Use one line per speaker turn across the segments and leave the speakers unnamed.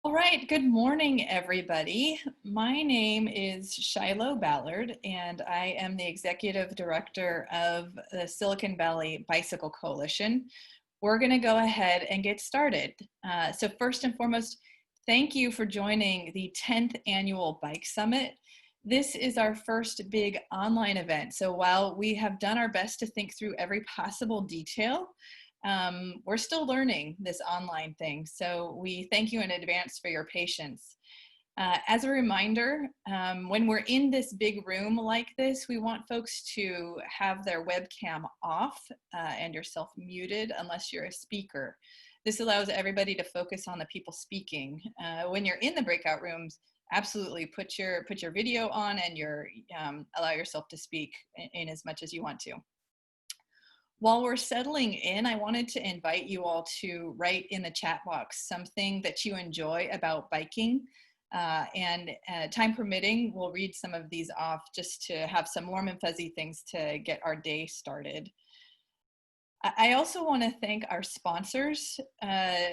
All right, good morning, everybody. My name is Shiloh Ballard, and I am the Executive Director of the Silicon Valley Bicycle Coalition. We're going to go ahead and get started. So first and foremost, thank you for joining the 10th Annual Bike Summit. This is our first big online event, so while we have done our best to think through every possible detail, we're still learning this online thing, so we thank you in advance for your patience. As a reminder, when we're in this big room like this, we want folks to have their webcam off and yourself muted unless you're a speaker. This allows everybody to focus on the people speaking. When you're in the breakout rooms, absolutely put your video on and allow yourself to speak in as much as you want to. While we're settling in, I wanted to invite you all to write in the chat box something that you enjoy about biking. Time permitting, we'll read some of these off just to have some warm and fuzzy things to get our day started. I also want to thank our sponsors.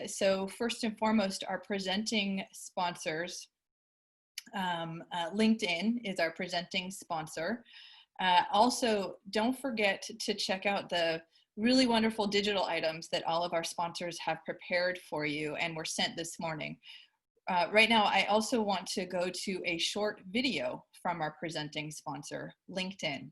So first and foremost, our presenting sponsors. LinkedIn is our presenting sponsor. Also, don't forget to check out the really wonderful digital items that all of our sponsors have prepared for you and were sent this morning. Right now, I also want to go to a short video from our presenting sponsor, LinkedIn.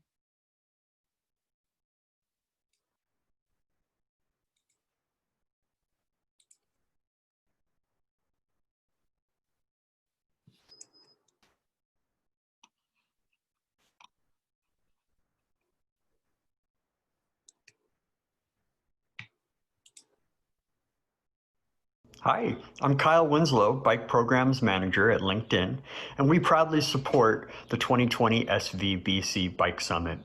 Hi, I'm Kyle Winslow, Bike Programs Manager at LinkedIn, and we proudly support the 2020 SVBC Bike Summit.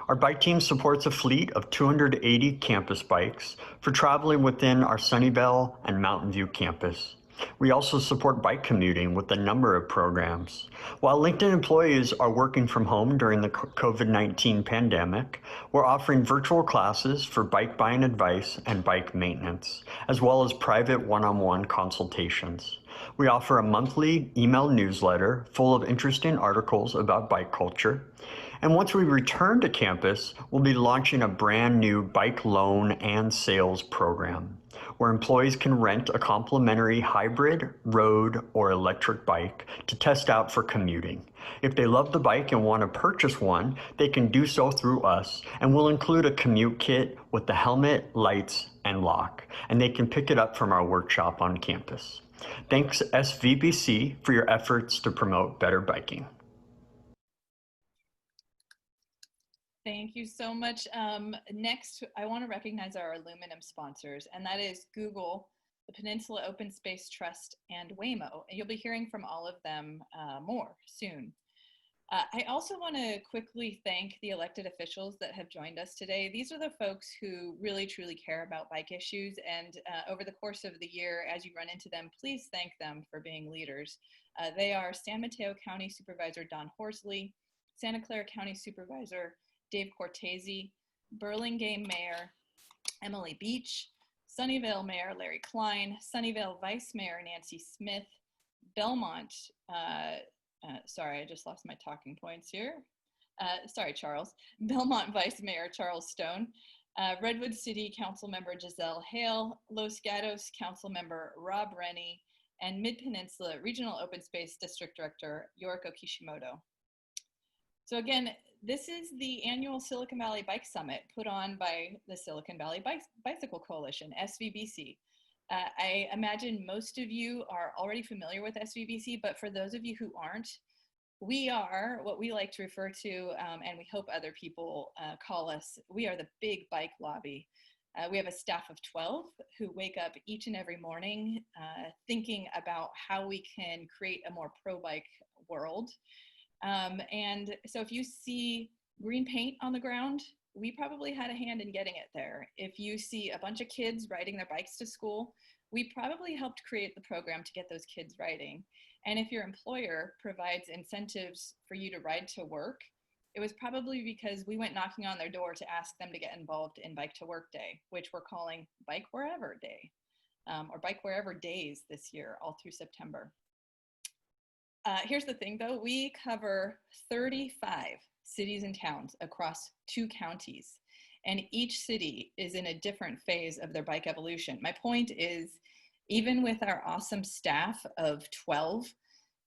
Our bike team supports a fleet of 280 campus bikes for traveling within our Sunnyvale and Mountain View campus. We also support bike commuting with a number of programs. While LinkedIn employees are working from home during the COVID-19 pandemic, we're offering virtual classes for bike buying advice and bike maintenance, as well as private one-on-one consultations. We offer a monthly email newsletter full of interesting articles about bike culture. And once we return to campus, we'll be launching a brand new bike loan and sales program, where employees can rent a complimentary hybrid, road, or electric bike to test out for commuting. If they love the bike and want to purchase one, they can do so through us, and we'll include a commute kit with the helmet, lights, and lock, and they can pick it up from our workshop on campus. Thanks SVBC for your efforts to promote better biking.
Thank you so much. Next, I want to recognize our aluminum sponsors, and that is Google, the Peninsula Open Space Trust, and Waymo. And you'll be hearing from all of them more soon. I also want to quickly thank the elected officials that have joined us today. These are the folks who really truly care about bike issues, and over the course of the year, as you run into them, please thank them for being leaders. They are San Mateo County Supervisor Don Horsley, Santa Clara County Supervisor Dave Cortese, Burlingame Mayor Emily Beach, Sunnyvale Mayor Larry Klein, Sunnyvale Vice Mayor Nancy Smith, Belmont, sorry, I just lost my talking points here. Sorry, Charles. Belmont Vice Mayor Charles Stone, Redwood City Council Member Giselle Hale, Los Gatos Council Member Rob Rennie, and Mid-Peninsula Regional Open Space District Director Yoriko Kishimoto. So again, this is the annual Silicon Valley Bike Summit put on by the Silicon Valley Bicycle Coalition, SVBC. I imagine most of you are already familiar with SVBC, but for those of you who aren't, we are what we like to refer to, and we hope other people call us, we are the big bike lobby. We have a staff of 12 who wake up each and every morning thinking about how we can create a more pro-bike world. And so if you see green paint on the ground, we probably had a hand in getting it there. If you see a bunch of kids riding their bikes to school, we probably helped create the program to get those kids riding. And if your employer provides incentives for you to ride to work, it was probably because we went knocking on their door to ask them to get involved in Bike to Work Day, which we're calling Bike Wherever Day. or Bike Wherever days this year, all through September. Here's the thing though, we cover 35 cities and towns across 2 counties, and each city is in a different phase of their bike evolution. My point is, even with our awesome staff of 12,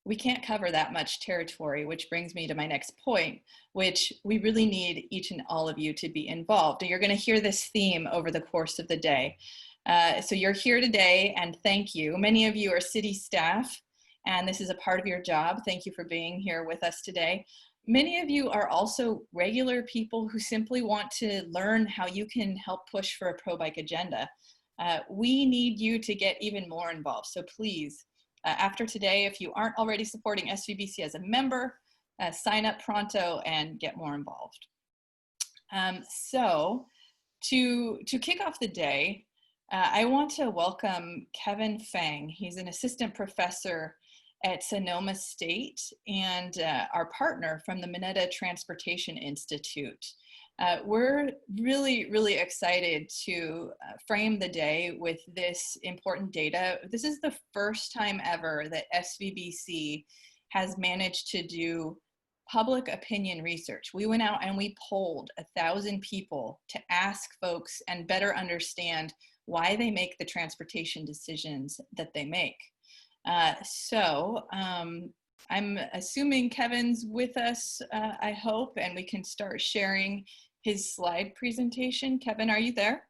we can't cover that much territory, which brings me to my next point, which we really need each and all of you to be involved. And you're going to hear this theme over the course of the day. So you're here today, and thank you. Many of you are city staff, and this is a part of your job. Thank you for being here with us today. Many of you are also regular people who simply want to learn how you can help push for a pro-bike agenda. We need you to get even more involved. So please, after today, if you aren't already supporting SVBC as a member, sign up pronto and get more involved. So to kick off the day, I want to welcome Kevin Fang. He's an assistant professor at Sonoma State and our partner from the Mineta Transportation Institute. We're really, really excited to frame the day with this important data. This is the first time ever that SVBC has managed to do public opinion research. We went out and we polled 1,000 people to ask folks and better understand why they make the transportation decisions that they make. I'm assuming Kevin's with us, I hope, and we can start sharing his slide presentation. Kevin, are you there?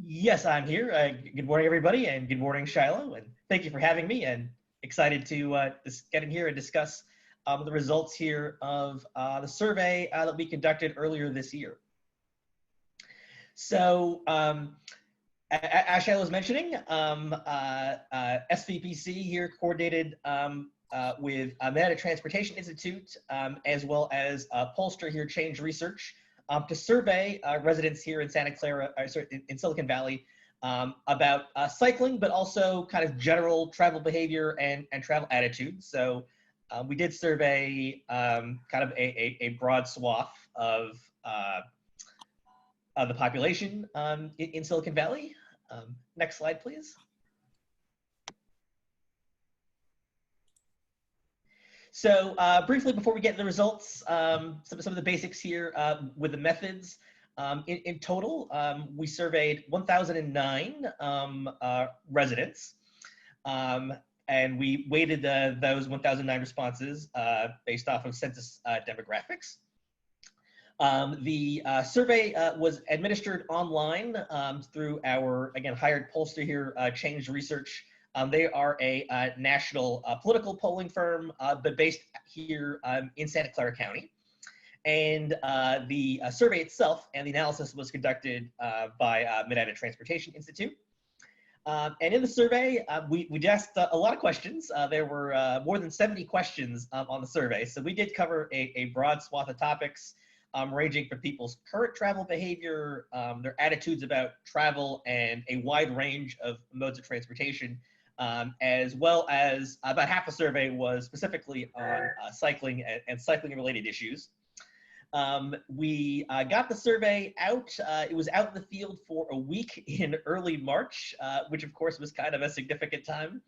Yes, I'm here. Good morning, everybody, and good morning, Shiloh, and thank you for having me, and excited to get in here and discuss the results here of the survey that we conducted earlier this year. So, as Shiloh was mentioning, SVBC here coordinated with Mineta Transportation Institute, as well as Pollster here, Change Research, to survey residents here in Santa Clara, in Silicon Valley, about cycling, but also kind of general travel behavior and travel attitudes. So we did survey kind of a broad swath of the population in Silicon Valley. Next slide, please. So briefly, before we get into the results, some of the basics here with the methods. In total, we surveyed 1,009 residents, and we weighted those 1,009 responses based off of census demographics. The survey was administered online through our, again, hired pollster here, Change Research. They are a national political polling firm, but based here in Santa Clara County. And the survey itself and the analysis was conducted by Mineta Transportation Institute. And in the survey, we asked a lot of questions. There were more than 70 questions on the survey. So we did cover a broad swath of topics, ranging from people's current travel behavior, their attitudes about travel, and a wide range of modes of transportation, as well as about half the survey was specifically on cycling and cycling-related issues. We got the survey out. It was out in the field for a week in early March, which of course was kind of a significant time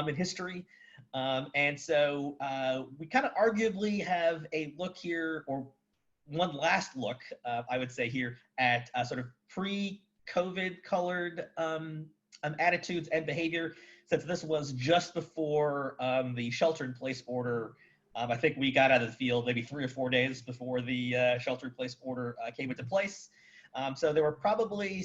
in history. And so we kind of arguably have a look here, or one last look, I would say here, at sort of pre-COVID colored attitudes and behavior, since this was just before the shelter-in-place order. I think we got out of the field maybe 3 or 4 days before the shelter-in-place order came into place. So there were probably